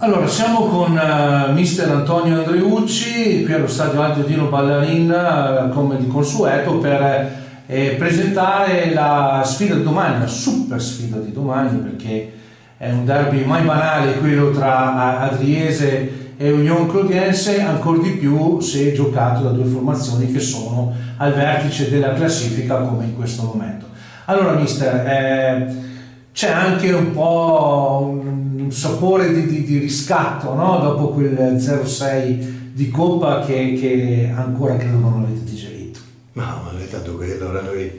Allora, siamo con mister Antonio Andreucci qui allo stadio Alto Dino Ballarin, come di consueto, per presentare la sfida di domani, la super sfida di domani, perché è un derby mai banale quello tra Adriese e Union Clodiense, ancora di più se giocato da due formazioni che sono al vertice della classifica come in questo momento. Allora mister, c'è anche un po' un sapore di riscatto, no? Dopo quel 0-6 di Coppa che ancora credo non avete digerito. Ma non è tanto quello. Ora noi,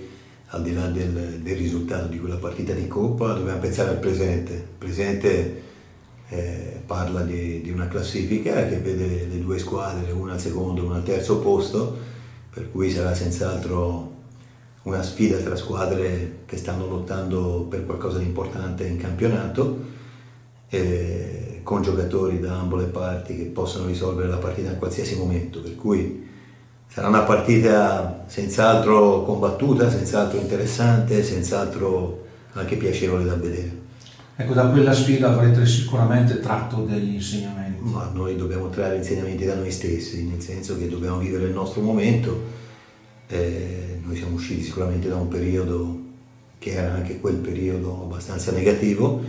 al di là del risultato di quella partita di Coppa, dobbiamo pensare al presente. Il presente parla di una classifica che vede le due squadre, una al secondo e una al terzo posto, per cui sarà senz'altro una sfida tra squadre che stanno lottando per qualcosa di importante in campionato, con giocatori da ambo le parti che possono risolvere la partita in qualsiasi momento, per cui sarà una partita senz'altro combattuta, senz'altro interessante, senz'altro anche piacevole da vedere. Ecco, da quella sfida avrete sicuramente tratto degli insegnamenti. Ma noi dobbiamo trarre insegnamenti da noi stessi, nel senso che dobbiamo vivere il nostro momento. Noi siamo usciti sicuramente da un periodo che era anche quel periodo abbastanza negativo,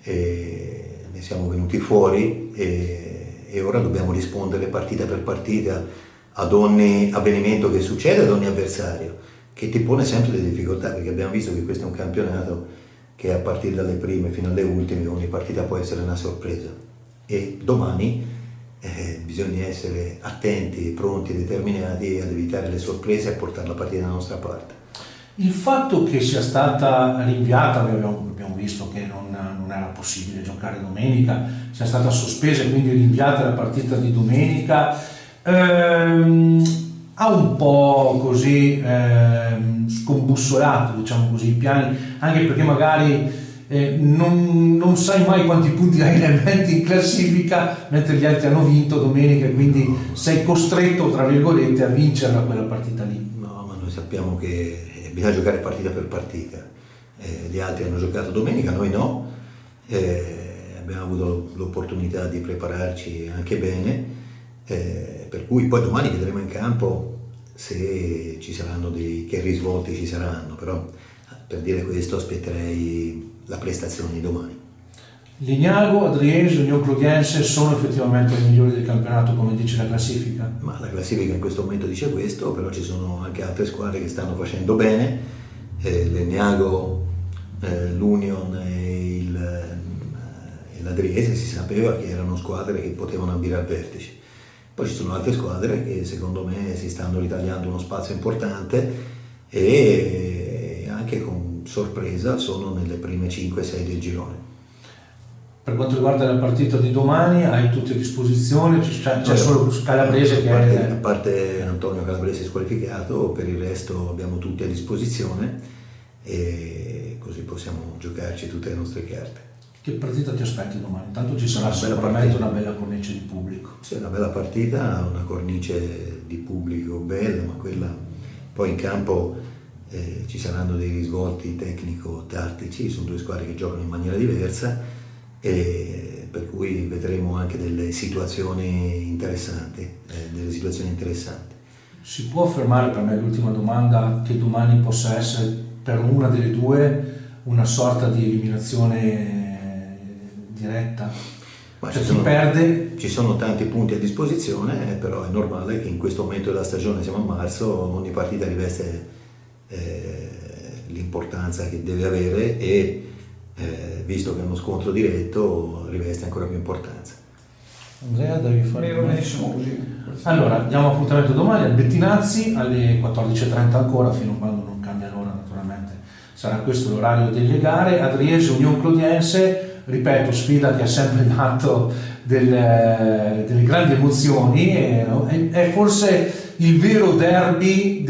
ne siamo venuti fuori e ora dobbiamo rispondere partita per partita ad ogni avvenimento che succede, ad ogni avversario, che ti pone sempre delle difficoltà, perché abbiamo visto che questo è un campionato che a partire dalle prime fino alle ultime ogni partita può essere una sorpresa, e domani bisogna essere attenti, pronti, determinati ad evitare le sorprese e a portare la partita dalla nostra parte. Il fatto che sia stata rinviata, abbiamo visto che non era possibile giocare domenica, sia stata sospesa e quindi rinviata la partita di domenica, ha un po' così scombussolato, diciamo così, i piani, anche perché magari non sai mai quanti punti hai realmente in classifica, mentre gli altri hanno vinto domenica, quindi sei costretto, tra virgolette, a vincerla quella partita lì. No, ma noi sappiamo che bisogna giocare partita per partita. Gli altri hanno giocato domenica, noi no. Abbiamo avuto l'opportunità di prepararci anche bene, per cui poi domani vedremo in campo se ci saranno che risvolti ci saranno, però per dire questo aspetterei la prestazione di domani. Legnago, Adriese, Union Clodiense sono effettivamente i migliori del campionato, come dice la classifica? Ma la classifica in questo momento dice questo, però ci sono anche altre squadre che stanno facendo bene, Legnago, l'Union e l'Adriese si sapeva che erano squadre che potevano ambire al vertice. Poi ci sono altre squadre che secondo me si stanno ritagliando uno spazio importante e anche con sorpresa sono nelle prime 5-6 del girone. Per quanto riguarda la partita di domani, hai tutte a disposizione? C'è solo Calabrese che a parte Antonio Calabrese squalificato, per il resto abbiamo tutti a disposizione e così possiamo giocarci tutte le nostre carte. Che partita ti aspetti domani? Tanto ci sarà sicuramente una bella cornice di pubblico. Sì, una bella partita, una cornice di pubblico bella, ma quella poi in campo ci saranno dei risvolti tecnico-tattici, sono due squadre che giocano in maniera diversa, e per cui vedremo anche delle situazioni interessanti. Si può affermare, per me l'ultima domanda, che domani possa essere per una delle due una sorta di eliminazione diretta? Ma ci sono tanti punti a disposizione, però è normale che in questo momento della stagione, siamo a marzo, ogni partita riveste l'importanza che deve avere e visto che è uno scontro diretto riveste ancora più importanza. Andrea, devi fare benissimo così. Allora, diamo appuntamento domani al Bettinazzi alle 14:30 ancora, fino a quando non cambia l'ora naturalmente. Sarà questo l'orario delle gare. Adriese, Union Clodiense, ripeto, sfida che ha sempre dato delle grandi emozioni, è forse il vero derby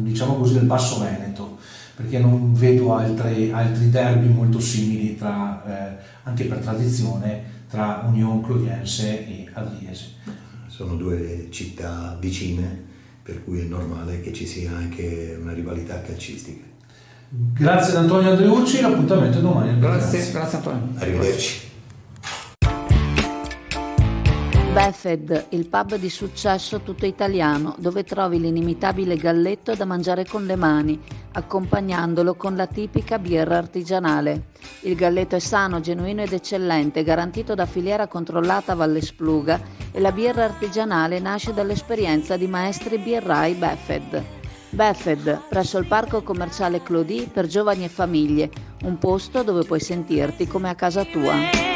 diciamo così, del Basso Veneto, perché non vedo altri derby molto simili anche per tradizione tra Union Clodiense e Adriese. Sono due città vicine, per cui è normale che ci sia anche una rivalità calcistica. Grazie ad Antonio Andreucci, l'appuntamento è domani. Grazie Antonio. Arrivederci. Beffed, il pub di successo tutto italiano, dove trovi l'inimitabile galletto da mangiare con le mani, accompagnandolo con la tipica birra artigianale. Il galletto è sano, genuino ed eccellente, garantito da filiera controllata Valle Spluga, e la birra artigianale nasce dall'esperienza di maestri birrai Beffed. Beffed, presso il parco commerciale Clodì per giovani e famiglie, un posto dove puoi sentirti come a casa tua.